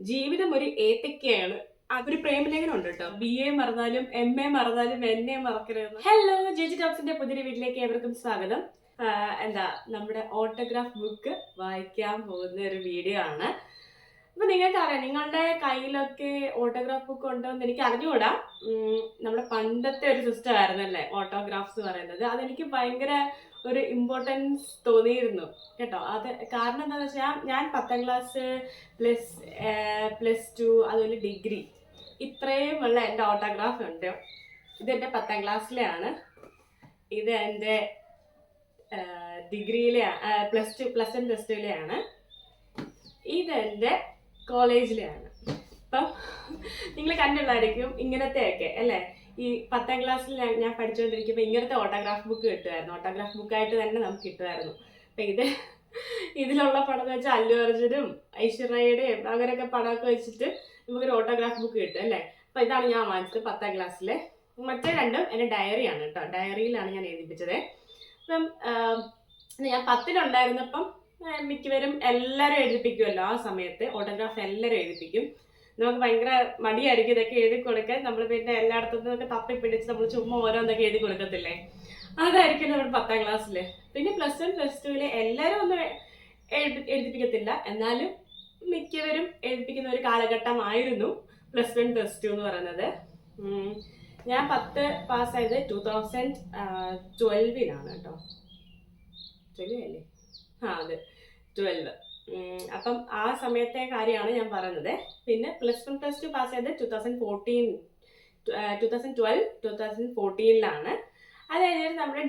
ജീവിതം ഒരു ഏത്തക്കയാണ്. അതൊരു പ്രേമലേഖനം ഉണ്ട് കേട്ടോ. BA മറന്നാലും MA മറന്നാലും NA മറക്കരുത്. ഹലോ, ജെജി ടോക്സിന്റെ പുതിയൊരു വീട്ടിലേക്ക് ഏവർക്കും സ്വാഗതം. നമ്മുടെ ഓട്ടോഗ്രാഫ് ബുക്ക് വായിക്കാൻ പോകുന്ന ഒരു വീഡിയോ ആണ്. അപ്പൊ നിങ്ങൾക്കറിയാം, നിങ്ങളുടെ കയ്യിലൊക്കെ ഓട്ടോഗ്രാഫ് ബുക്ക് ഉണ്ടോ എന്ന് എനിക്ക് അറിഞ്ഞുകൂടാ. നമ്മുടെ പണ്ടത്തെ ഒരു സിസ്റ്റം ആയിരുന്നല്ലേ ഓട്ടോഗ്രാഫ്സ് പറയുന്നത്. അതെനിക്ക് ഭയങ്കര ഒരു ഇമ്പോർട്ടൻസ് തോന്നിയിരുന്നു കേട്ടോ. അത് കാരണം എന്താണെന്ന് വെച്ചാൽ ഞാൻ 10ാം ക്ലാസ് പ്ലസ് 2 അതുപോലെ ഡിഗ്രി ഇത്രയും ഉള്ള എൻ്റെ ഓട്ടോഗ്രാഫ് ഉണ്ട്. ഇതെൻ്റെ 10ാം ക്ലാസ്സിലെയാണ്, ഇത് എൻ്റെ ഡിഗ്രിയിലെ പ്ലസ് 1 പ്ലസ് 2ലെയാണ്, ഇതെൻ്റെ കോളേജിലെയാണ്. അപ്പം നിങ്ങൾ കണ്ടുള്ളായിരിക്കും ഇങ്ങനത്തെയൊക്കെ അല്ലേ. ഈ 10ാം ക്ലാസ്സിൽ ഞാൻ പഠിച്ചുകൊണ്ടിരിക്കുമ്പോൾ ഇങ്ങനത്തെ ഓട്ടോഗ്രാഫ് ബുക്ക് കിട്ടുമായിരുന്നു. ഓട്ടോഗ്രാഫ് ബുക്കായിട്ട് തന്നെ നമുക്ക് കിട്ടുമായിരുന്നു. അപ്പം ഇതിലുള്ള പടം എന്ന് വെച്ചാൽ അല്ലു അർജുനും ഐശ്വര്യയുടെയും അങ്ങനെയൊക്കെ പടമൊക്കെ വെച്ചിട്ട് നമുക്കൊരു ഓട്ടോഗ്രാഫ് ബുക്ക് കിട്ടും അല്ലേ. അപ്പം ഇതാണ് ഞാൻ വാങ്ങിച്ചത് 10ാം ക്ലാസ്സിലെ. മറ്റേ രണ്ടും എൻ്റെ ഡയറിയാണ് കേട്ടോ. ഡയറിയിലാണ് ഞാൻ എഴുതിപ്പിച്ചത്. അപ്പം ഞാൻ 10ലുണ്ടായിരുന്നപ്പം മിക്കവരും എല്ലാവരും എഴുതിപ്പിക്കുമല്ലോ. ആ സമയത്ത് ഓട്ടോഗ്രാഫ് എല്ലാവരും എഴുതിപ്പിക്കും. നമുക്ക് ഭയങ്കര മടിയായിരിക്കും ഇതൊക്കെ എഴുതി കൊടുക്കാൻ. നമ്മൾ പിന്നെ എല്ലായിടത്തുനിന്നൊക്കെ തപ്പി പിടിച്ച് നമ്മൾ ചുമ്മാ ഓരോന്നൊക്കെ എഴുതി കൊടുക്കത്തില്ലേ. അതായിരിക്കും നമ്മുടെ 10ാം ക്ലാസ്സിൽ. പിന്നെ പ്ലസ് 1 പ്ലസ് 2 എല്ലാവരും ഒന്നും എഴുതിപ്പിക്കത്തില്ല, എന്നാലും മിക്കവരും എഴുതിപ്പിക്കുന്ന ഒരു കാലഘട്ടമായിരുന്നു പ്ലസ് 1 പ്ലസ് 2 എന്ന് പറയുന്നത്. ഞാൻ 10 പാസ്സായത് 2012 കേട്ടോ. 12 അല്ലേ? അതെ, 12. അപ്പം ആ സമയത്തെ കാര്യമാണ് ഞാൻ പറയുന്നത്. പിന്നെ പ്ലസ് 1 പ്ലസ് 2 പാസ് ചെയ്തത് 2014ലാണ്. അത് കഴിഞ്ഞിട്ട് നമ്മുടെ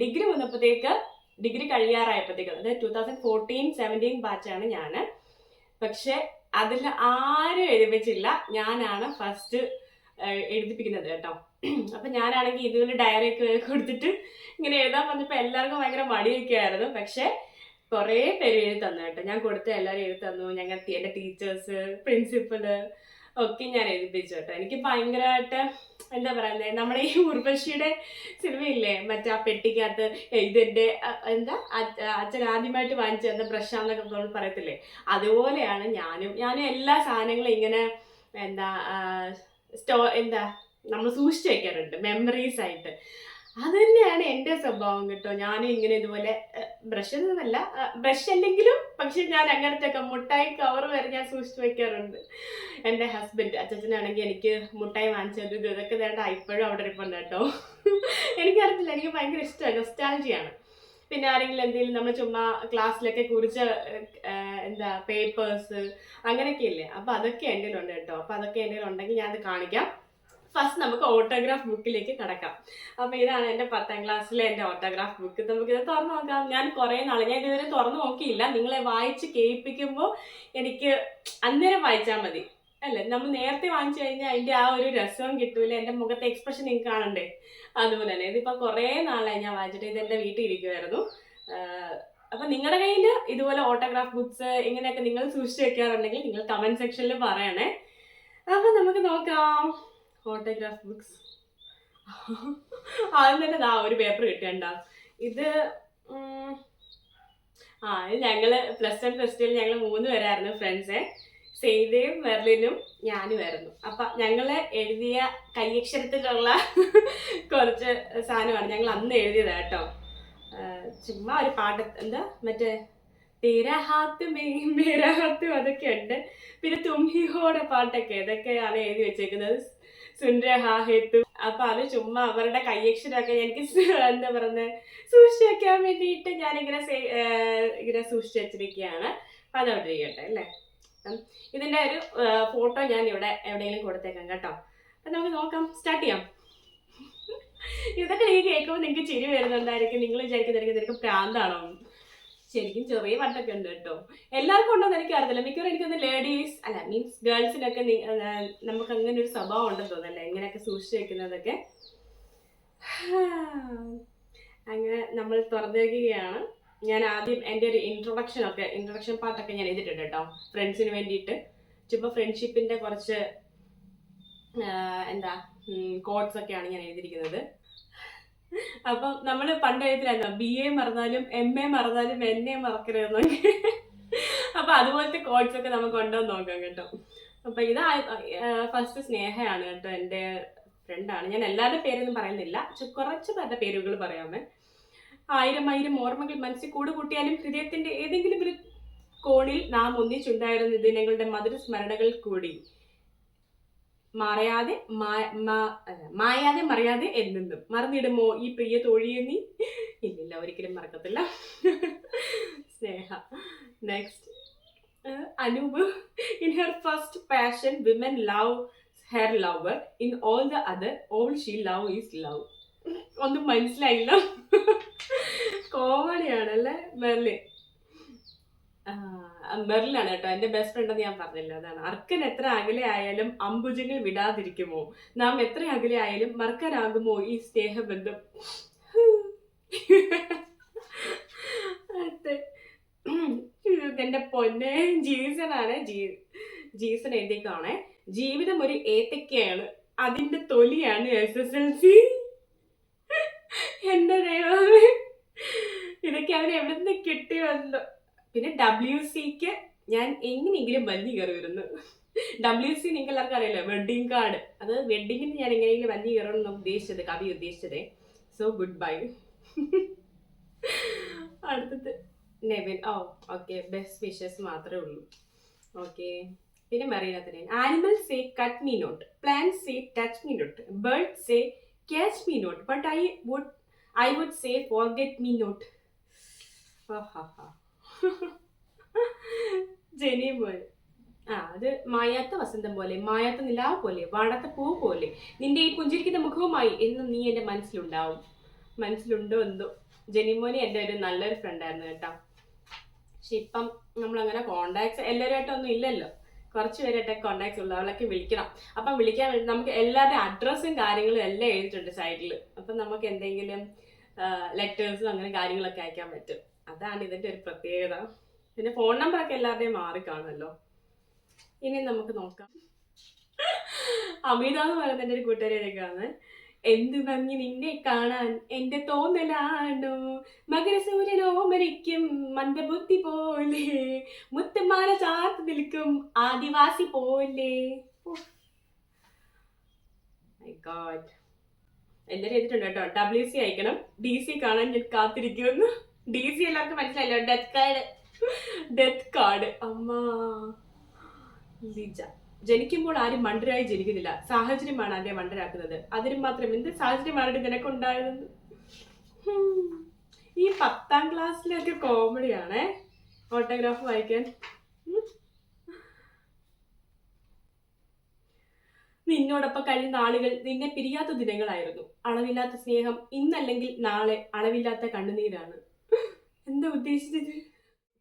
ഡിഗ്രി വന്നപ്പോഴത്തേക്ക്, ഡിഗ്രി കഴിയാറായപ്പോഴത്തേക്ക്, അതായത് 2014-17 ബാച്ചാണ് ഞാൻ. പക്ഷെ അതിൽ ആരും എഴുതിപ്പിച്ചില്ല, ഞാനാണ് ഫസ്റ്റ് എഴുതിപ്പിക്കുന്നത് കേട്ടോ. അപ്പൊ ഞാനാണെങ്കിൽ ഇതുപോലെ ഡയറി ഒക്കെ കൊടുത്തിട്ട് ഇങ്ങനെ എഴുതാൻ വന്നപ്പോൾ എല്ലാവർക്കും ഭയങ്കര മടിയൊക്കെ ആയിരുന്നു. പക്ഷെ കുറേ പേര് എഴുതി തന്നു കേട്ടോ. ഞാൻ കൊടുത്ത എല്ലാവരും എഴുതി തന്നു. എൻ്റെ ടീച്ചേഴ്സ്, പ്രിൻസിപ്പല് ഒക്കെ ഞാൻ എഴുതിപ്പിച്ചു കേട്ടോ. എനിക്ക് ഭയങ്കരമായിട്ട് എന്താ പറയുന്നത്, നമ്മുടെ ഈ ഉർവശിയുടെ സിനിമയില്ലേ, മറ്റേ ആ പെട്ടിക്കകത്ത് ഇതെൻ്റെ അച്ഛൻ ആദ്യമായിട്ട് വാങ്ങിച്ചു തന്ന ബ്രഷാന്നൊക്കെ നമ്മൾ പറയത്തില്ലേ, അതുപോലെയാണ് ഞാനും എല്ലാ സാധനങ്ങളും ഇങ്ങനെ നമ്മൾ സൂക്ഷിച്ചു വെക്കാറുണ്ട് മെമ്മറീസ് ആയിട്ട്. അത് തന്നെയാണ് എൻ്റെ സ്വഭാവം കേട്ടോ. ഞാനും ഇങ്ങനെ ഇതുപോലെ ബ്രഷ് അല്ലെങ്കിലും പക്ഷെ ഞാൻ അങ്ങനത്തെ മുട്ടായി കവർ വരെ ഞാൻ സൂക്ഷിച്ചു വെക്കാറുണ്ട്. എൻ്റെ ഹസ്ബൻഡ് അച്ഛനാണെങ്കിൽ എനിക്ക് മുട്ടായി വാങ്ങിച്ചത് ഇതൊക്കെ വേണ്ട ഇപ്പോഴും അവിടെ ഇരിപ്പുണ്ട് കേട്ടോ. എനിക്കറിയത്തില്ല, എനിക്ക് ഭയങ്കര ഇഷ്ടമാണ്, നൊസ്റ്റാൾജിയാണ്. പിന്നെ ആരെങ്കിലും എന്തെങ്കിലും നമ്മൾ ചുമ്മാ ക്ലാസ്സിലൊക്കെ കുറിച്ച പേപ്പേഴ്സ് അങ്ങനെയൊക്കെ ഇല്ലേ, അപ്പം അതൊക്കെ എൻ്റെ ഉണ്ട് കേട്ടോ. അപ്പം അതൊക്കെ എൻ്റെ ഉണ്ടെങ്കിൽ ഞാനത് കാണിക്കാം. ഫസ്റ്റ് നമുക്ക് ഓട്ടോഗ്രാഫ് ബുക്കിലേക്ക് കടക്കാം. അപ്പം ഇതാണ് എൻ്റെ 10ാം ക്ലാസ്സിലെ എൻ്റെ ഓട്ടോഗ്രാഫ് ബുക്ക്. നമുക്കിത് തുറന്നു നോക്കാം. ഞാൻ ഇതുവരെ തുറന്നു നോക്കിയില്ല. നിങ്ങളെ വായിച്ച് കേൾപ്പിക്കുമ്പോൾ എനിക്ക് അന്നേരം വായിച്ചാൽ മതി അല്ലേ. നമ്മൾ നേരത്തെ വാങ്ങിച്ചു കഴിഞ്ഞാൽ അതിൻ്റെ ആ ഒരു രസവും കിട്ടൂല, എൻ്റെ മുഖത്തെ എക്സ്പ്രഷൻ നിങ്ങൾക്ക് കാണണ്ടേ. അതുപോലെ തന്നെ ഇതിപ്പോൾ കുറേ നാളായി ഞാൻ വായിച്ചിട്ട്. ഇതെൻ്റെ വീട്ടിൽ ഇരിക്കുമായിരുന്നു. അപ്പം നിങ്ങളുടെ കയ്യിൽ ഇതുപോലെ ഓട്ടോഗ്രാഫ് ബുക്സ് ഇങ്ങനെയൊക്കെ നിങ്ങൾ സൂക്ഷിച്ച് വെക്കാറുണ്ടെങ്കിൽ നിങ്ങൾ കമൻറ്റ് സെക്ഷനിൽ പറയണേ. അപ്പം നമുക്ക് നോക്കാം ഓട്ടോഗ്രാഫ് ബുക്സ്. ആദ്യം തന്നെ ഒരു പേപ്പർ കിട്ടണ്ട. ഇത് ഞങ്ങൾ പ്ലസ് 1 പ്ലസ് 2 ഞങ്ങൾ 3 പേരായിരുന്നു ഫ്രണ്ട്സേ. സെയ്തയും മെർലിനും ഞാനുമായിരുന്നു. അപ്പം ഞങ്ങൾ എഴുതിയ കയ്യക്ഷരത്തിലുള്ള കുറച്ച് സാധനമാണ് ഞങ്ങൾ അന്ന് എഴുതിയത് കേട്ടോ. ചുമ്മാ ഒരു പാട്ട്, മറ്റേ തേരാ ഹാത്ത് മേരാ ഹാത്ത് അതൊക്കെ ഉണ്ട്. പിന്നെ തുംഹിഹോടെ പാട്ടൊക്കെ ഇതൊക്കെയാണ് എഴുതി വെച്ചേക്കുന്നത്. സുൻരഹാഹേത്തു. അപ്പൊ അത് ചുമ്മാ അവരുടെ കയ്യക്ഷരമൊക്കെ എനിക്ക് സൂക്ഷിച്ചു വെക്കാൻ വേണ്ടിയിട്ട് ഞാനിങ്ങനെ സൂക്ഷിച്ചു വെച്ചിരിക്കുകയാണ്. അപ്പൊ അതവിടെ ഇരിക്കട്ടെ അല്ലേ. ഇതിന്റെ ഒരു ഫോട്ടോ ഞാൻ ഇവിടെ എവിടെയെങ്കിലും കൊടുത്തേക്കാം കേട്ടോ. അപ്പൊ നമുക്ക് നോക്കാം, സ്റ്റാർട്ട് ചെയ്യാം. ഇതൊക്കെ എനിക്ക് കേൾക്കുമ്പോൾ നിങ്ങൾക്ക് ചിരി വരുന്നുണ്ടായിരിക്കും. നിങ്ങൾ വിചാരിക്കുന്നതായിരിക്കും പ്രാന്താണോ. ശരിക്കും ചെറിയ പാട്ടൊക്കെ ഉണ്ട് കേട്ടോ. എല്ലാവർക്കും ഉണ്ടോന്ന് എനിക്ക് അറിയില്ല. മിക്കവാറും എനിക്കൊന്ന് ലേഡീസ് മീൻസ് ഗേൾസിനൊക്കെ നമുക്ക് അങ്ങനെ ഒരു സ്വഭാവം ഉണ്ടെന്ന് തോന്നല്ലേ, ഇങ്ങനെയൊക്കെ സൂക്ഷിച്ചു വെക്കുന്നതൊക്കെ. അങ്ങനെ നമ്മൾ തുറന്നു വയ്ക്കുകയാണ്. ഞാൻ ആദ്യം എൻ്റെ ഒരു ഇൻട്രൊഡക്ഷൻ പാട്ടൊക്കെ ഞാൻ എഴുതിയിട്ടുണ്ട് കേട്ടോ, ഫ്രണ്ട്സിന് വേണ്ടിയിട്ട്. ചുമ്മാ ഫ്രണ്ട്ഷിപ്പിൻ്റെ കുറച്ച് കോഡ്സ് ഒക്കെയാണ് ഞാൻ എഴുതിയിരിക്കുന്നത്. അപ്പം നമ്മൾ പണ്ട് എഴുതില്ലായിരുന്നോ, BA മറന്നാലും MA മറന്നാലും NA മറക്കരുതെന്നൊക്കെ. അപ്പൊ അതുപോലത്തെ കോഡ്സ് ഒക്കെ നമുക്ക് ഉണ്ടോ എന്ന് നോക്കാം കേട്ടോ. അപ്പൊ ഇത് ഫസ്റ്റ് സ്നേഹയാണ് കേട്ടോ, എൻ്റെ ഫ്രണ്ടാണ്. ഞാൻ എല്ലാവരുടെ പേരൊന്നും പറയുന്നില്ല, കുറച്ച് പേരുടെ പേരുകൾ പറയാമേ. 1000 ഓർമ്മകൾ മനസ്സിൽ കൂടുകൂട്ടിയാലും ഹൃദയത്തിന്റെ ഏതെങ്കിലും ഒരു കോണിൽ നാം ഒന്നിച്ചുണ്ടായിരുന്ന ദിനങ്ങളുടെ മധുര സ്മരണകൾ കൂടി മായാതെ മറിയാതെ എന്നെന്നും മറന്നിടുമോ ഈ പ്രിയ തോഴിയെ നീ? ഇല്ലില്ല, ഒരിക്കലും മറക്കത്തില്ല. Sneha. Next, Anoop. In her first passion women love her lover, in all the other all she love is love. ഒന്നും മനസ്സിലായില്ല. കോമഡിയാണല്ലേ. മെർലിനാണ് കേട്ടോ എൻ്റെ ബെസ്റ്റ് ഫ്രണ്ട് എന്ന് ഞാൻ പറഞ്ഞില്ല, അതാണ്. അർക്കൻ എത്ര അകലെ ആയാലും അമ്പുജങ്ങൾ വിടാതിരിക്കുമോ, നാം എത്ര അകലെ ആയാലും മറക്കാനാകുമോ ഈ സ്നേഹബന്ധം? എന്റെ പൊന്നെ ജീസനാണ്. ജീസൺ എഴുതിയേക്കാണേ, ജീവിതം ഒരു ഏത്തക്കയാണ്, അതിന്റെ തൊലിയാണ് SSLC. എന്റെ ദൈവമേ, ഇതൊക്കെ അവൻ എവിടെ നിന്ന് കിട്ടി വന്നു. പിന്നെ WCക്ക് ഞാൻ എങ്ങനെയെങ്കിലും വലിഞ്ഞു കയറി വരുന്നു. WC നിങ്ങൾക്ക് എല്ലാവർക്കും അറിയാലോ, വെഡിങ് കാർഡ്. അത് വെഡിങ്ങിന് ഞാൻ എങ്ങനെയെങ്കിലും വലിഞ്ഞു കയറണമെന്ന് ഉദ്ദേശിച്ചത്, കവി ഉദ്ദേശിച്ചത്. So goodbye. അടുത്തത് നെവിൻ. ഓക്കെ, ബെസ്റ്റ് വിഷസ് മാത്രമേ ഉള്ളൂ. ഓക്കെ, പിന്നെ മറീനത്തിന്. Animal say cut me not, plant say touch me not, bird say catch me not, but I would say forget me not. Jenny പോലെ. അത് മായാത്ത വസന്തം പോലെ, മായാത്ത നിലാവ് പോലെ, വാടാത്ത പൂ പോലെ, നിന്റെ ഈ പുഞ്ചിരിക്കുന്ന മുഖവുമായി എന്നും നീ എൻ്റെ മനസ്സിലുണ്ടാവും. മനസ്സിലുണ്ടോ എന്തോ. ജെനിമോനെ എൻ്റെ ഒരു നല്ലൊരു ഫ്രണ്ടായിരുന്നു കേട്ടോ. പക്ഷെ ഇപ്പം നമ്മളങ്ങനെ കോണ്ടാക്ട്സ് എല്ലാവരുമായിട്ടൊന്നും ഇല്ലല്ലോ, കുറച്ച് പേരായിട്ട് കോണ്ടാക്ട്സ് ഉള്ളു. അവളൊക്കെ വിളിക്കണം. അപ്പം വിളിക്കാൻ വേണ്ടി നമുക്ക് എല്ലാവരുടെയും അഡ്രസ്സും കാര്യങ്ങളും എല്ലാം എഴുതിയിട്ടുണ്ട് സൈഡിൽ. അപ്പം നമുക്ക് എന്തെങ്കിലും ലെറ്റേഴ്സും അങ്ങനെ കാര്യങ്ങളൊക്കെ അയക്കാൻ പറ്റും. അതാണ് ഇതിൻ്റെ ഒരു പ്രത്യേകത. പിന്നെ ഫോൺ നമ്പറൊക്കെ എല്ലാവരുടെയും മാറിക്കാണുമല്ലോ. ഇനി നമുക്ക് നോക്കാം. അമിത എന്ന് പറയുന്ന എൻ്റെ ഒരു കൂട്ടുകാരിയൊക്കെയാണ്. എന്തു ഭംഗി നിന്നെ കാണാൻ എൻ്റെ തോന്നലാണോ, മകരസൂര്യനോ മരിക്കും മന്ദബുദ്ധി പോലെ, മുത്തമാല ചാർത്ത് നിൽക്കും ആദിവാസി പോലെ. മൈ ഗോഡ്, എല്ലാവരും എഴുതിയിട്ടുണ്ട് കേട്ടോ. WC അയക്കണം, DC കാണാൻ ഞാൻ കാത്തിരിക്കുമെന്ന്. DC എല്ലാവർക്കും മനസ്സിലായല്ലോ, ഡെത്ത് കാർഡ്. അമ്മ ലിജ. ജനിക്കുമ്പോൾ ആരും മണ്ടരായി ജനിക്കുന്നില്ല, സാഹചര്യമാണ് അതിനെ മണ്ടരാക്കുന്നത്. അതിന് മാത്രം എന്ത് സാഹചര്യമാണ് നിനക്കുണ്ടായതെന്ന്. ഈ 10ാം ക്ലാസ്സിലൊക്കെ കോമഡിയാണേ ഓട്ടോഗ്രാഫ് വായിക്കാൻ. നിന്നോടൊപ്പം കഴിയുന്ന ആളുകൾ നിന്നെ പിരിയാത്ത ദിനങ്ങളായിരുന്നു. അളവില്ലാത്ത സ്നേഹം ഇന്നല്ലെങ്കിൽ നാളെ അളവില്ലാത്ത കണ്ണുനീരാണ്. എന്താ ഉദ്ദേശിച്ചത്?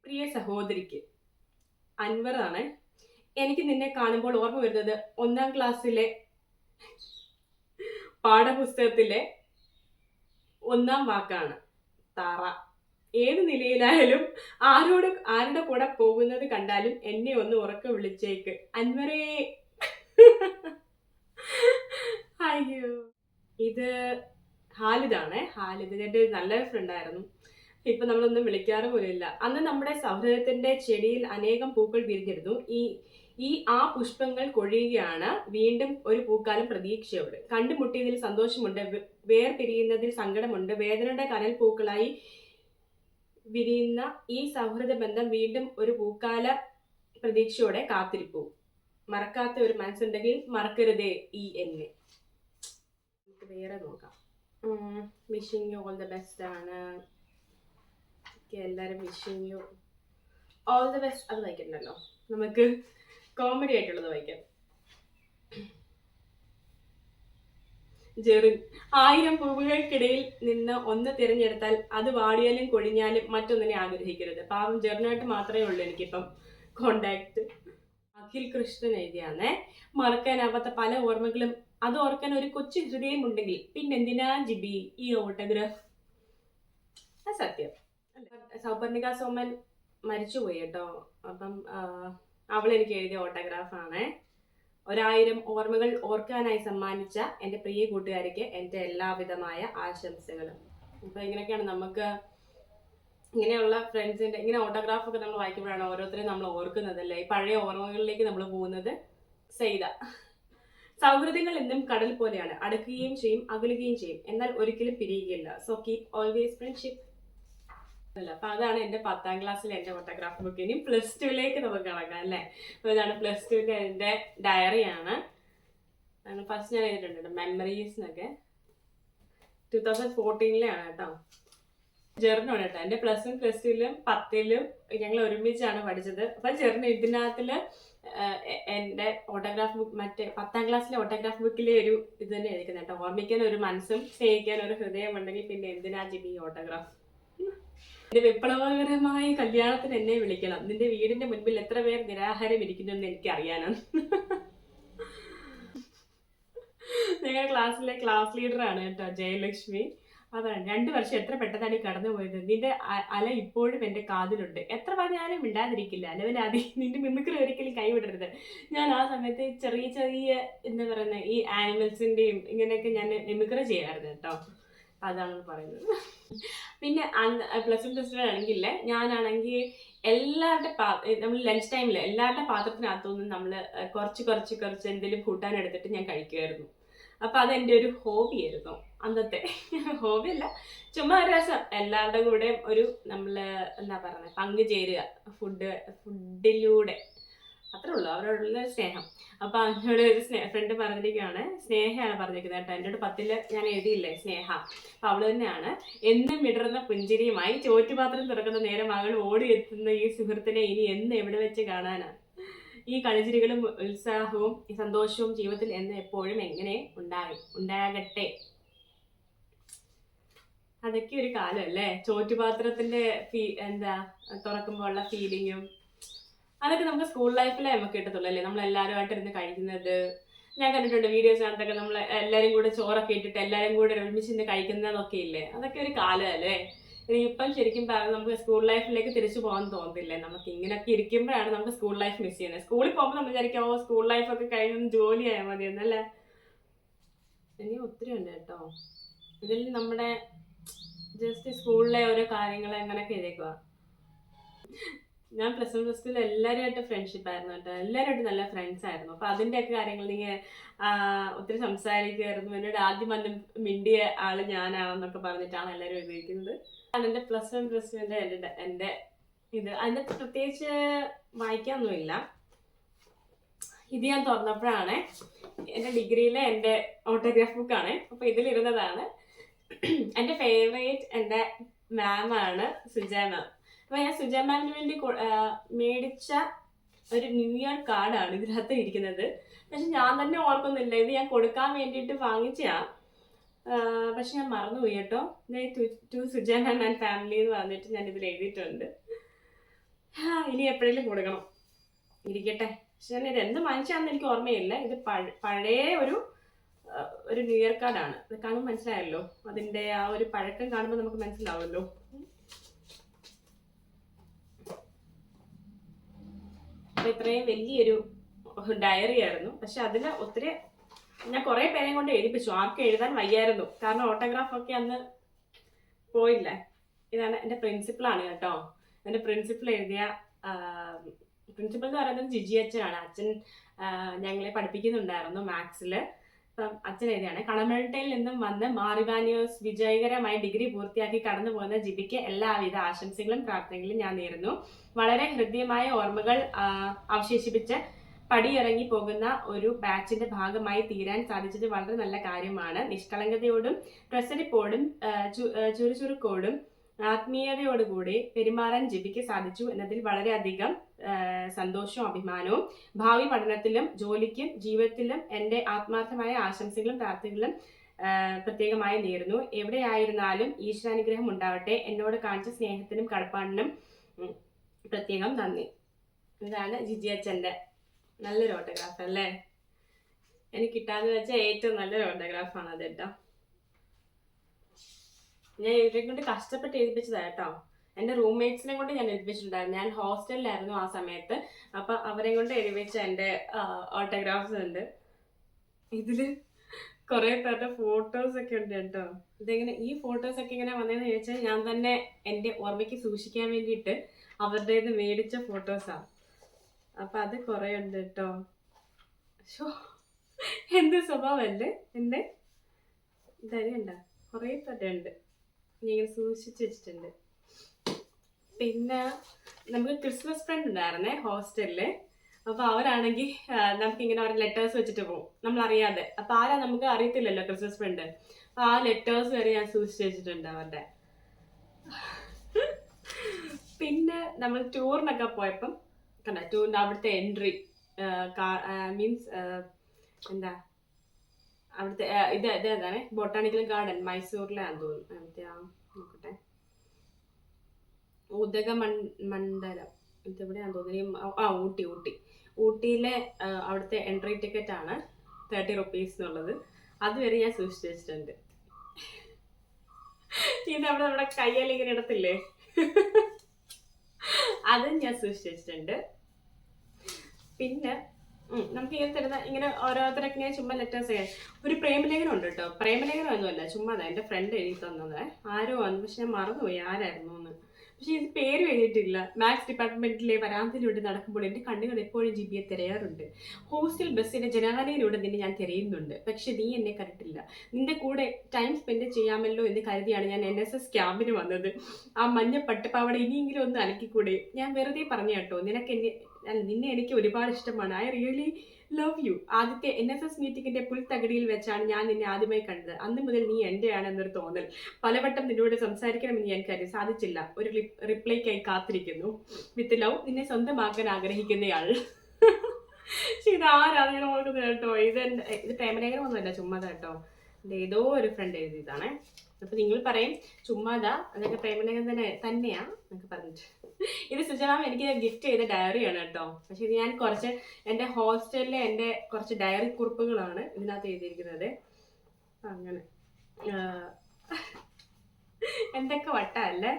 പ്രിയ സഹോദരിക്ക്. അൻവറാണ്. എനിക്ക് നിന്നെ കാണുമ്പോൾ ഓർമ്മ വരുന്നത് 1ാം ക്ലാസ്സിലെ പാഠപുസ്തകത്തിലെ 1ാം വാക്കാണ്, തറ. ഏത് നിലയിലായാലും ആരുടെ കൂടെ പോകുന്നത് കണ്ടാലും എന്നെ ഒന്ന് ഉറക്കെ വിളിച്ചേക്ക് അൻവറേ. അയ്യോ, ഇത് ഹാലിദാണ്. ഹാലിദ് എൻ്റെ ഒരു നല്ലൊരു ഫ്രണ്ടായിരുന്നു. ഇപ്പൊ നമ്മളൊന്നും വിളിക്കാറ് പോലില്ല. അന്ന് നമ്മുടെ സൗഹൃദത്തിന്റെ ചെടിയിൽ അനേകം പൂക്കൾ വിരിഞ്ഞിരുന്നു. ആ പുഷ്പങ്ങൾ കൊഴിയുകയാണ്, വീണ്ടും ഒരു പൂക്കാലം പ്രതീക്ഷയോട്. കണ്ടുമുട്ടിയതിൽ സന്തോഷമുണ്ട്, വേർപിരിയുന്നതിൽ സങ്കടമുണ്ട്. വേദനയുടെ കനൽ പൂക്കളായി വിരിയുന്ന ഈ സൗഹൃദ ബന്ധം വീണ്ടും ഒരു പൂക്കാല പ്രതീക്ഷയോടെ കാത്തിരിപ്പു. മറക്കാത്ത ഒരു മനസ്സുണ്ടെങ്കിൽ മറക്കരുതേ ഈ എന്നെ. നമുക്ക് വേറെ നോക്കാം. Wishing you all the best ആണ്. എല്ലാവരും wishing you all the best. അത് വായിക്കണ്ടല്ലോ, നമുക്ക് കോമഡി ആയിട്ടുള്ളത് വായിക്കാം. ജെറിൻ. 1000 പൂവുകൾക്കിടയിൽ നിന്ന് ഒന്ന് തിരഞ്ഞെടുത്താൽ അത് വാടിയാലും കൊഴിഞ്ഞാലും മറ്റൊന്നിനെ ആഗ്രഹിക്കരുത്. പാവം ജെറിനായിട്ട് മാത്രമേ ഉള്ളൂ എനിക്കിപ്പം കോണ്ടാക്ട്. അഖിൽ കൃഷ്ണൻ എഴുതിയാന്നേ. മറക്കാനാവാത്ത പല ഓർമ്മകളും അത് ഓർക്കാൻ ഒരു കൊച്ചു ഹൃദയം ഉണ്ടെങ്കിൽ പിന്നെന്തിനാ ജിബി ഈ ഓട്ടോഗ്രാഫ്. സത്യം. സൗപർണിക സോമൻ മരിച്ചുപോയി കേട്ടോ. അപ്പം അവളെനിക്ക് എഴുതിയ ഓട്ടോഗ്രാഫാണ്. 1000 ഓർമ്മകൾ ഓർക്കാനായി സമ്മാനിച്ച എൻ്റെ പ്രിയ കൂട്ടുകാരിക്ക് എൻ്റെ എല്ലാവിധമായ ആശംസകളും. അപ്പം ഇങ്ങനെയൊക്കെയാണ് നമുക്ക് ഇങ്ങനെയുള്ള ഫ്രണ്ട്സിന്റെ ഇങ്ങനെ ഓട്ടോഗ്രാഫൊക്കെ നമ്മൾ വായിക്കുമ്പോഴാണ് ഓരോരുത്തരെയും നമ്മൾ ഓർക്കുന്നത് അല്ലേ, ഈ പഴയ ഓർമ്മകളിലേക്ക് നമ്മൾ പോകുന്നത്. സെയ്ത. സൗഹൃദങ്ങൾ എന്നും കടൽ പോലെയാണ്, അടുക്കുകയും ചെയ്യും അകലുകയും ചെയ്യും, എന്നാൽ ഒരിക്കലും പിരിയുകയില്ല. So keep always friendship. അല്ല, അപ്പൊ അതാണ് എന്റെ 10ാം ക്ലാസ്സിലെ എന്റെ ഫോട്ടോഗ്രാഫ് ബുക്ക്. ഇനി +2ലേക്ക് നമുക്ക് കടക്കാം അല്ലേ. അപ്പൊ ഇതാണ് +2ന്റെ എന്റെ ഡയറിയാണ്. ഫസ്റ്റ് ഞാൻ എഴുതിയിട്ടുണ്ട് മെമ്മറീസ് എന്നൊക്കെ. 2014 കേട്ടോ. ജെറിനാണ് കേട്ടോ. എന്റെ +1 +2ലും 10ലും ഞങ്ങൾ ഒരുമിച്ചാണ് പഠിച്ചത്. അപ്പൊ ജെറിന് ഇതിനകത്തില് എന്റെ ഓട്ടോഗ്രാഫ് ബുക്ക്, മറ്റേ 10ാം ക്ലാസ്സിലെ ഓട്ടോഗ്രാഫ് ബുക്കിലെ ഒരു ഇത് തന്നെ എഴുതിക്കുന്നത് കേട്ടോ. ഓർമ്മിക്കാൻ ഒരു മനസ്സും സ്നേഹിക്കാൻ ഒരു ഹൃദയം ഉണ്ടെങ്കിൽ പിന്നെ എന്തിനാ ജിബി ഓട്ടോഗ്രാഫ്. എന്റെ വിപ്ലവകരമായ കല്യാണത്തിന് എന്നെ വിളിക്കണം, നിന്റെ വീടിന്റെ മുൻപിൽ എത്ര പേർ നിരാഹാരം ഇരിക്കുന്നു എന്ന് എനിക്ക് അറിയാനാണ്. ഞങ്ങളുടെ ക്ലാസ്സിലെ ക്ലാസ് ലീഡറാണ് കേട്ടോ ജയലക്ഷ്മി. അതാണ് 2 വർഷം എത്ര പെട്ടെന്നാണ് ഈ കടന്നു പോയത്. നിന്റെ അല ഇപ്പോഴും എന്റെ കാതിലുണ്ട്, എത്ര പറഞ്ഞാലും മിണ്ടാതിരിക്കില്ല. അലവലാതി നിന്റെ മിമിക്രി ഒരിക്കലും കൈവിടരുത്. ഞാൻ ആ സമയത്ത് ചെറിയ ചെറിയ എന്താ പറയുന്നത് ഈ ആനിമൽസിന്റെയും ഇങ്ങനെയൊക്കെ ഞാൻ മിമിക്രി ചെയ്യാറുണ്ട് കേട്ടോ. അതാണ് പറയുന്നത്. പിന്നെ +1 +2 ആണെങ്കിൽ ഞാനാണെങ്കിൽ എല്ലാവരുടെ നമ്മൾ ലഞ്ച് ടൈമിൽ എല്ലാവരുടെ പാത്രത്തിനകത്തുനിന്നും നമ്മൾ കുറച്ച് എന്തെങ്കിലും കൂട്ടാൻ എടുത്തിട്ട് ഞാൻ കഴിക്കുമായിരുന്നു. അപ്പൊ അതെന്റെ ഒരു ഹോബി ആയിരുന്നു അന്നത്തെ. ഹോബി അല്ല, ചുമ്മാ ഒരു രസം. എല്ലാവരുടെ കൂടെ ഒരു നമ്മള് എന്താ പറയുന്നത് പങ്കുചേരുക ഫുഡിലൂടെ. അത്രേ ഉള്ളൂ അവരോടുള്ള സ്നേഹം. അപ്പൊ അതിനോട് ഒരു ഫ്രണ്ട് പറഞ്ഞിരിക്കുകയാണ്, സ്നേഹയാണ് പറഞ്ഞിരിക്കുന്നത് കേട്ടോ. എൻ്റെ 10ല് ഞാൻ എഴുതിയില്ലേ സ്നേഹ. അപ്പൊ അവള് തന്നെയാണ്. എന്നും വിടർന്ന പുഞ്ചിരിയുമായി ചോറ്റുപാത്രം തുറക്കുന്ന നേരം മകൾ ഓടിയെത്തുന്ന ഈ സുഹൃത്തിനെ ഇനി എന്ന് എവിടെ വെച്ച് കാണാനാണ്. ഈ കളിച്ചിരികളും ഉത്സാഹവും സന്തോഷവും ജീവിതത്തിൽ എന്ന് എപ്പോഴും എങ്ങനെ ഉണ്ടാകട്ടെ. അതൊക്കെ ഒരു കാലം അല്ലേ, ചോറ്റുപാത്രത്തിന്റെ എന്താ തുറക്കുമ്പോൾ ഉള്ള ഫീലിങ്ങും അതൊക്കെ നമുക്ക് സ്കൂൾ ലൈഫിലേ നമുക്ക് കിട്ടത്തുള്ളൂ അല്ലേ. നമ്മൾ എല്ലാവരുമായിട്ട് ഇരുന്ന് കഴിക്കുന്നത് ഞാൻ കണ്ടിട്ടുണ്ട് വീഡിയോസിനകത്തൊക്കെ. നമ്മൾ എല്ലാവരും കൂടെ ചോറൊക്കെ ഇട്ടിട്ട് എല്ലാവരും കൂടെ ഒരുമിച്ച് നിന്ന് കഴിക്കുന്നതൊക്കെ ഇല്ലേ, അതൊക്കെ ഒരു കാലം അല്ലേ. ഇപ്പം ശരിക്കും പറഞ്ഞാൽ നമുക്ക് സ്കൂൾ ലൈഫിലേക്ക് തിരിച്ചു പോകാൻ തോന്നുന്നില്ലേ. നമുക്ക് ഇങ്ങനെയൊക്കെ ഇരിക്കുമ്പോഴാണ് നമുക്ക് സ്കൂൾ ലൈഫ് മിസ് ചെയ്യുന്നത്. സ്കൂളിൽ പോകുമ്പോൾ നമ്മൾ വിചാരിക്കും സ്കൂൾ ലൈഫൊക്കെ കഴിഞ്ഞൊന്ന് ജോലി ആയാൽ മതി എന്നല്ലേ. ഇനി ഒത്തിരി ഉണ്ട് കേട്ടോ ഇതിൽ. നമ്മുടെ ജസ്റ്റ് സ്കൂളിലെ ഓരോ കാര്യങ്ങൾ അങ്ങനെയൊക്കെ എഴുതിയേക്കുക. ഞാൻ +1 +2 എല്ലാവരുമായിട്ട് ഫ്രണ്ട്ഷിപ്പ് ആയിരുന്നു കേട്ടോ. എല്ലാവരുമായിട്ട് നല്ല ഫ്രണ്ട്സ് ആയിരുന്നു. അപ്പൊ അതിൻ്റെയൊക്കെ കാര്യങ്ങൾ നിങ്ങൾ ഒത്തിരി സംസാരിക്കുമായിരുന്നു. എന്നോട് ആദ്യം വന്ന് മിണ്ടിയ ആള് ഞാനാണെന്നൊക്കെ പറഞ്ഞിട്ടാണ് എല്ലാവരും ഉപയോഗിക്കുന്നത്. എൻ്റെ +1 +2ന്റെ എൻ്റെ ഇത് അതിൻ്റെ പ്രത്യേകിച്ച് വായിക്കാനൊന്നുമില്ല. ഇത് ഞാൻ തുറന്നപ്പോഴാണ് എൻ്റെ ഡിഗ്രിയിലെ എൻ്റെ ഓട്ടോഗ്രാഫ് ബുക്കാണ്. അപ്പൊ ഇതിലിരുന്നതാണ്. എൻ്റെ ഫേവറേറ്റ് എൻ്റെ മാമാണ് സുജ മാം. അപ്പൊ ഞാൻ സുജ മാമിന് വേണ്ടി മേടിച്ച ഒരു ന്യൂ ഇയർ കാർഡാണ് ഇതിനകത്ത് ഇരിക്കുന്നത്. പക്ഷെ ഞാൻ തന്നെ ഓർക്കുന്നില്ല, ഇത് ഞാൻ കൊടുക്കാൻ വേണ്ടിയിട്ട് വാങ്ങിച്ചാ. പക്ഷെ ഞാൻ മറന്നുപോയി കേട്ടോ. To Suja ma'am and family എന്ന് പറഞ്ഞിട്ട് ഞാൻ ഇതിൽ എഴുതിയിട്ടുണ്ട്. ഇനി എപ്പോഴേലും കൊടുക്കണം, ഇരിക്കട്ടെ. പക്ഷെ ഞാൻ ഇത് എന്ത് വാങ്ങിച്ചാന്ന് എനിക്ക് ഓർമ്മയില്ല. ഇത് പഴയ ഒരു ന്യൂ ഇയർ കാർഡാണ്. ഇത് കാണുമ്പോൾ മനസ്സിലായല്ലോ, അതിന്റെ ആ ഒരു പഴക്കം കാണുമ്പോൾ നമുക്ക് മനസ്സിലാവുമല്ലോ. അപ്പൊ ഇത്രയും വലിയൊരു ഡയറി ആയിരുന്നു. പക്ഷെ അതിന് ഒത്തിരി ഞാൻ കുറെ പേരെയും കൊണ്ട് എഴുതിപ്പിച്ചു. ആർക്കും എഴുതാൻ വയ്യായിരുന്നു, കാരണം ഓട്ടോഗ്രാഫ് ഒക്കെ അന്ന് പോയില്ലേ. ഇതാണ് എൻ്റെ പ്രിൻസിപ്പളാണ് കേട്ടോ. എൻ്റെ പ്രിൻസിപ്പൾ എഴുതിയ പ്രിൻസിപ്പൾ എന്ന് പറയുന്നത് ജിജി അച്ഛനാണ്. അച്ഛൻ ഞങ്ങളെ പഠിപ്പിക്കുന്നുണ്ടായിരുന്നു മാത്സില്. അപ്പം അച്ഛൻ എഴുതിയാണ്, കളമഴ്ട്ടയിൽ നിന്നും വന്ന് മാറിവാനിയോസ് വിജയകരമായി ഡിഗ്രി പൂർത്തിയാക്കി കടന്നു പോകുന്ന ജിബിക്ക് എല്ലാവിധ ആശംസകളും പ്രാർത്ഥനകളും ഞാൻ നേരുന്നു. വളരെ ഹൃദ്യമായ ഓർമ്മകൾ അവശേഷിപ്പിച്ച് പടിയിറങ്ങി പോകുന്ന ഒരു ബാച്ചിന്റെ ഭാഗമായി തീരാൻ സാധിച്ചത് വളരെ നല്ല കാര്യമാണ്. നിഷ്കളങ്കതയോടും പ്രസരിപ്പോടും ചുറുചുറുക്കോടും ആത്മീയതയോടുകൂടി പെരുമാറാൻ ജിബിക്ക് സാധിച്ചു എന്നതിൽ വളരെയധികം സന്തോഷവും അഭിമാനവും. ഭാവി പഠനത്തിലും ജോലിക്കും ജീവിതത്തിലും എൻ്റെ ആത്മാർത്ഥമായ ആശംസകളും പ്രാർത്ഥനകളും പ്രത്യേകമായി നേരുന്നു. എവിടെയായിരുന്നാലും ഈശ്വരാനുഗ്രഹം ഉണ്ടാവട്ടെ. എന്നോട് കാണിച്ച സ്നേഹത്തിനും കടപ്പാടിനും പ്രത്യേകം നന്ദി. ഇതാണ് ജിജി അച്ഛൻ്റെ നല്ലൊരു ഓട്ടോഗ്രാഫ് അല്ലേ. എനിക്ക് കിട്ടാന്ന് വെച്ചാൽ ഏറ്റവും നല്ലൊരു ഓട്ടോഗ്രാഫാണ് അത് കേട്ടോ. ഞാൻ ഇവരെ കൊണ്ട് കഷ്ടപ്പെട്ട് എഴുതിപ്പിച്ചതാ കേട്ടോ. എൻ്റെ റൂംമേറ്റ്സിനെ കൊണ്ട് ഞാൻ എഴുതിപ്പിച്ചിട്ടുണ്ടായിരുന്നു. ഞാൻ ഹോസ്റ്റലിലായിരുന്നു ആ സമയത്ത്. അപ്പൊ അവരെ കൊണ്ട് എഴുതിപ്പിച്ച എൻ്റെ ഓട്ടോഗ്രാഫ്സ് ഉണ്ട്. ഇതില് കുറെ പേരുടെ ഫോട്ടോസ് ഒക്കെ ഉണ്ട് കേട്ടോ. ഇതെങ്ങനെ ഈ ഫോട്ടോസ് ഒക്കെ ഇങ്ങനെ വന്നതെന്ന് ചോദിച്ചാൽ ഞാൻ തന്നെ എൻ്റെ ഓർമ്മയ്ക്ക് സൂക്ഷിക്കാൻ വേണ്ടിയിട്ട് അവരുടേത് മേടിച്ച ഫോട്ടോസാണ്. അപ്പൊ അത് കുറെ ഉണ്ട് കേട്ടോ. ഷോ, എന്ത് സ്വഭാവമല്ലേ എൻ്റെ. ഇതറിയണ്ട, കുറെ പേരുടെ ഉണ്ട്, ഞാൻ സൂക്ഷിച്ചു വെച്ചിട്ടുണ്ട്. പിന്നെ നമുക്ക് ക്രിസ്മസ് ഫ്രണ്ട് ഉണ്ടായിരുന്നേ ഹോസ്റ്റലില്. അപ്പൊ അവരാണെങ്കിൽ നമുക്കിങ്ങനെ ഓരോ ലെറ്റേഴ്സ് വെച്ചിട്ട് പോകും നമ്മളറിയാതെ. അപ്പൊ ആരാ നമുക്ക് അറിയത്തില്ലല്ലോ ക്രിസ്മസ് ഫ്രണ്ട്. അപ്പൊ ആ ലെറ്റേഴ്സ് വരെ ഞാൻ സൂക്ഷിച്ചു വെച്ചിട്ടുണ്ട് അവരുടെ. പിന്നെ നമ്മൾ ടൂറിനൊക്കെ പോയപ്പം കണ്ട ടൂറിന്റെ അവിടുത്തെ എൻട്രി മീൻസ് എന്താ അവിടുത്തെ ഇതേതാണ് ബൊട്ടാണിക്കൽ ഗാർഡൻ മൈസൂരിലാന്ന് തോന്നുന്നു. അവിടുത്തെ നോക്കട്ടെ, ഉദകമണ്ഡലം ഇതെവിടെയാന്ന് തോന്നുന്നു. ഊട്ടിയിലെ അവിടുത്തെ എൻട്രി ടിക്കറ്റ് ആണ് 30 rupees എന്നുള്ളത്. അതുവരെ ഞാൻ സൂക്ഷിച്ചു വെച്ചിട്ടുണ്ട്. ഇതവിടെ നമ്മുടെ കയ്യിൽ ഇങ്ങനെ ഇടത്തില്ലേ, അതും ഞാൻ സൂക്ഷിച്ചു വെച്ചിട്ടുണ്ട്. പിന്നെ നമുക്ക് ഇങ്ങനെ തരുന്ന ഇങ്ങനെ ഓരോരുത്തരൊക്കെ ഇങ്ങനെ ചുമ്മാ ലെറ്റേഴ്സ് ഒക്കെ. ഒരു പ്രേമലേഖനം ഉണ്ട് കേട്ടോ. പ്രേമലേഖനം ഒന്നുമല്ല, ചുമ്മാ എൻ്റെ ഫ്രണ്ട് എഴുതി തന്നത്. ആരോ വന്നു, പക്ഷെ ഞാൻ മറന്നുപോയി ആരായിരുന്നു എന്ന്. പക്ഷെ ഇത് പേര് എഴുതിയിട്ടില്ല. മാത്സ് ഡിപ്പാർട്ട്മെന്റിലെ വരാന്തയിലൂടെ നടക്കുമ്പോൾ എൻ്റെ കണ്ണുകൾ എപ്പോഴും ജിബിയെ തിരയാറുണ്ട്. ഹോസ്റ്റൽ ബസ്സിന്റെ ജനാലയിലൂടെ നിന്നെ ഞാൻ തിരയുന്നുണ്ട്, പക്ഷെ നീ എന്നെ കണ്ടിട്ടില്ല. നിന്റെ കൂടെ ടൈം സ്പെൻഡ് ചെയ്യാമല്ലോ എന്ന് കരുതിയാണ് ഞാൻ NSS ക്യാമ്പിന് വന്നത്. ആ മഞ്ഞ പട്ടുപാവട ഇനിയെങ്കിലും ഒന്ന് അലക്കിക്കൂടെ? ഞാൻ വെറുതെ പറഞ്ഞ കേട്ടോ, നിന്നെ എനിക്ക് ഒരുപാട് ഇഷ്ടമാണ്. I really love you. ആദ്യത്തെ NSS മീറ്റിംഗിന്റെ പുൽത്തകടിയിൽ വെച്ചാണ് ഞാൻ നിന്നെ ആദ്യമായി കണ്ടത്. അന്ന് മുതൽ നീ എന്റെയാണെന്നൊരു തോന്നൽ. പലവട്ടം നിന്നോട് സംസാരിക്കണമെന്ന് ഞാൻ കരുതി, സാധിച്ചില്ല. ഒരു റിപ്ലൈക്കായി കാത്തിരിക്കുന്നു. വിത്ത് ലവ്, നിന്നെ സ്വന്തമാക്കാൻ ആഗ്രഹിക്കുന്നയാൾ. പക്ഷെ ഇത് ആരാണ് ഞാൻ ഓർക്കുന്നത് കേട്ടോ. ഇത് പ്രേമലേഖനം ഒന്നുമല്ല, ചുമ്മാ കേട്ടോ. ഏതോ ഒരു ഫ്രണ്ട് എഴുതിയതാണേ. അപ്പൊ നിങ്ങൾ പറയും ചുമ്മാതാ, അതൊക്കെ പ്രേമലേഖനം തന്നെയാ എന്നൊക്കെ പറഞ്ഞിട്ട്. ഇത് സുജമാം എനിക്ക് ഗിഫ്റ്റ് ചെയ്ത ഡയറിയാണ് കേട്ടോ. പക്ഷെ ഇത് ഞാൻ കുറച്ച് എൻ്റെ ഹോസ്റ്റലിലെ എൻ്റെ കുറച്ച് ഡയറി കുറിപ്പുകളാണ് ഇതിനകത്ത് എഴുതിയിരിക്കുന്നത്. അങ്ങനെ എന്തൊക്കെ വട്ടല്ലേ.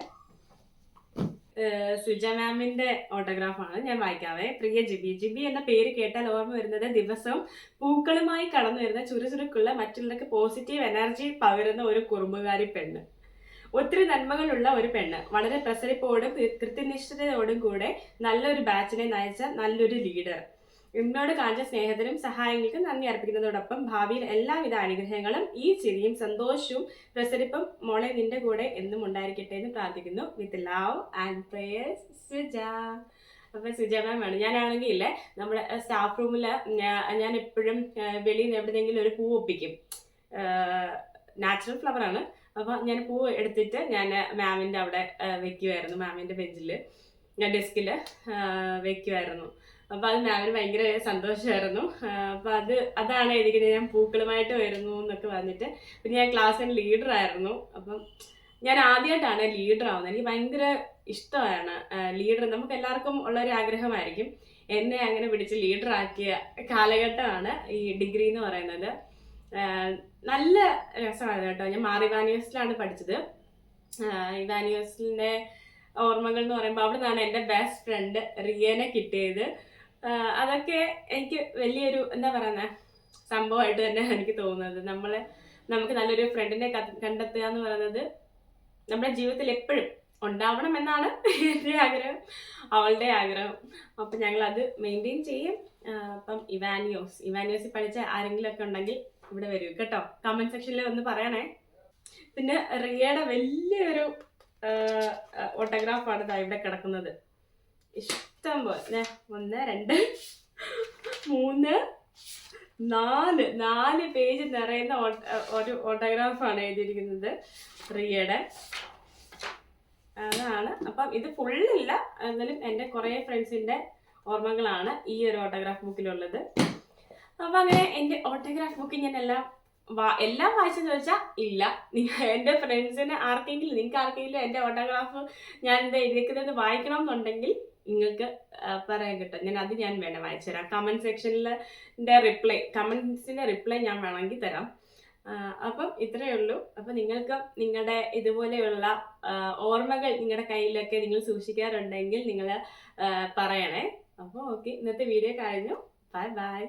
സുജ മാമിന്റെ ഓട്ടോഗ്രാഫാണ്, ഞാൻ വായിക്കാവേ. പ്രിയ ജിബി എന്ന പേര് കേട്ടാൽ ഓർമ്മ വരുന്നത് ദിവസം പൂക്കളുമായി കടന്നു വരുന്ന ചുറുചുറുക്കുള്ള, മറ്റുള്ളവർക്ക് പോസിറ്റീവ് എനർജി പകരുന്ന ഒരു കുറുമ്പുകാരി പെണ്ണ്. ഒത്തിരി നന്മകളുള്ള ഒരു പെണ്ണ്, വളരെ പ്രസരിപ്പോടും കൃത്യനിഷ്ഠതയോടും കൂടെ നല്ലൊരു ബാച്ചിനെ നയിച്ച നല്ലൊരു ലീഡർ. എന്നോട് കാണിച്ച സ്നേഹത്തിനും സഹായങ്ങൾക്കും നന്ദി അർപ്പിക്കുന്നതോടൊപ്പം ഭാവിയിൽ എല്ലാവിധ അനുഗ്രഹങ്ങളും ഈ ചിരിയും സന്തോഷവും പ്രസരിപ്പും മോളെ നിന്റെ കൂടെ എന്നും ഉണ്ടായിരിക്കട്ടെ എന്ന് പ്രാർത്ഥിക്കുന്നു. With love and prayers, Suja. അപ്പൊ സുജ മാം ആണ്. ഞാനാണെങ്കിൽ ഇല്ലേ നമ്മുടെ സ്റ്റാഫ് റൂമില് ഞാൻ എപ്പോഴും വെളിയിൽ നിന്ന് എവിടെയെങ്കിലും ഒരു പൂ ഒപ്പിക്കും. നാച്ചുറൽ ഫ്ലവർ ആണ്. അപ്പൊ ഞാൻ പൂ എടുത്തിട്ട് ഞാൻ മാമിന്റെ അവിടെ വെക്കുമായിരുന്നു. മാമിന്റെ ബെഞ്ചില് ഡെസ്കില് വെക്കുമായിരുന്നു. അപ്പൊ അത് മാമിന് ഭയങ്കര സന്തോഷമായിരുന്നു. അപ്പൊ അതാണ് എനിക്ക് ഞാൻ പൂക്കളുമായിട്ട് വരുന്നു എന്നൊക്കെ പറഞ്ഞിട്ട്. പിന്നെ ഞാൻ ക്ലാസ്സിന് ലീഡർ ആയിരുന്നു. അപ്പം ഞാൻ ആദ്യമായിട്ടാണ് ലീഡർ ആവുന്നത്. എനിക്ക് ഭയങ്കര ഇഷ്ടമാണ് ലീഡർ. നമുക്ക് എല്ലാവർക്കും ഉള്ളൊരു ആഗ്രഹമായിരിക്കും. എന്നെ അങ്ങനെ പിടിച്ച് ലീഡർ ആക്കിയ കാലഘട്ടമാണ് ഈ ഡിഗ്രി എന്ന് പറയുന്നത്. നല്ല രസമായിരുന്നു കേട്ടോ. ഞാൻ ഇവാനിയോസിലാണ് പഠിച്ചത്. ഇവാനിയോസിന്റെ ഓർമ്മകൾ എന്ന് പറയുമ്പോൾ അവിടെ നിന്നാണ് എൻ്റെ ബെസ്റ്റ് ഫ്രണ്ട് റിയനെ കിട്ടിയത്. അതൊക്കെ എനിക്ക് വലിയൊരു എന്താ പറയുന്ന സംഭവമായിട്ട് തന്നെ എനിക്ക് തോന്നുന്നത്. നമുക്ക് നല്ലൊരു ഫ്രണ്ടിനെ കണ്ടെത്തുക എന്ന് പറയുന്നത് നമ്മുടെ ജീവിതത്തിൽ എപ്പോഴും ഉണ്ടാവണം എന്നാണ് എൻ്റെ ആഗ്രഹം, അവളുടെ ആഗ്രഹം. അപ്പം ഞങ്ങൾ അത് മെയിൻറ്റെയിൻ ചെയ്യും. അപ്പം ഇവാനിയോസിൽ പഠിച്ച ആരെങ്കിലും ഒക്കെ ഉണ്ടെങ്കിൽ ഇവിടെ വരൂ കേട്ടോ. കമന്റ് സെക്ഷനിൽ ഒന്ന് പറയണേ. പിന്നെ റിയയുടെ വലിയൊരു ഓട്ടോഗ്രാഫാണ് ഇവിടെ കിടക്കുന്നത്. ഇഷ്ടം പോലെ 1 2 3 4 പേജ് നിറയുന്ന ഒരു ഓട്ടോഗ്രാഫാണ് എഴുതിയിരിക്കുന്നത് റിയയുടെ. അതാണ്. അപ്പം ഇത് ഫുള്ളില്ല, എന്നാലും എൻ്റെ കുറേ ഫ്രണ്ട്സിൻ്റെ ഓർമ്മകളാണ് ഈ ഒരു ഓട്ടോഗ്രാഫ് ബുക്കിലുള്ളത്. അപ്പം അങ്ങനെ എൻ്റെ ഓട്ടോഗ്രാഫ് ബുക്ക് ഞാൻ എല്ലാം വായിച്ചെന്ന് ചോദിച്ചാൽ ഇല്ല. എൻ്റെ ഫ്രണ്ട്സിന് നിങ്ങൾക്ക് ആർക്കെങ്കിലും എൻ്റെ ഓട്ടോഗ്രാഫ് ഞാൻ എന്താ എഴുതിക്കുന്നത് വായിക്കണം എന്നുണ്ടെങ്കിൽ നിങ്ങൾക്ക് പറയാൻ കിട്ടും. ഞാൻ വേണം വായിച്ചു തരാം. കമന്റ് സെക്ഷനിലെ കമന്റ്സിന്റെ റിപ്ലൈ ഞാൻ വേണമെങ്കിൽ തരാം. അപ്പം ഇത്രയേ ഉള്ളൂ. അപ്പം നിങ്ങൾക്ക് നിങ്ങളുടെ ഇതുപോലെയുള്ള ഓർമ്മകൾ നിങ്ങളുടെ കയ്യിലൊക്കെ നിങ്ങൾ സൂക്ഷിക്കാറുണ്ടെങ്കിൽ നിങ്ങൾ പറയണേ. അപ്പോൾ ഓക്കെ, ഇന്നത്തെ വീഡിയോ കഴിഞ്ഞു. ബൈ.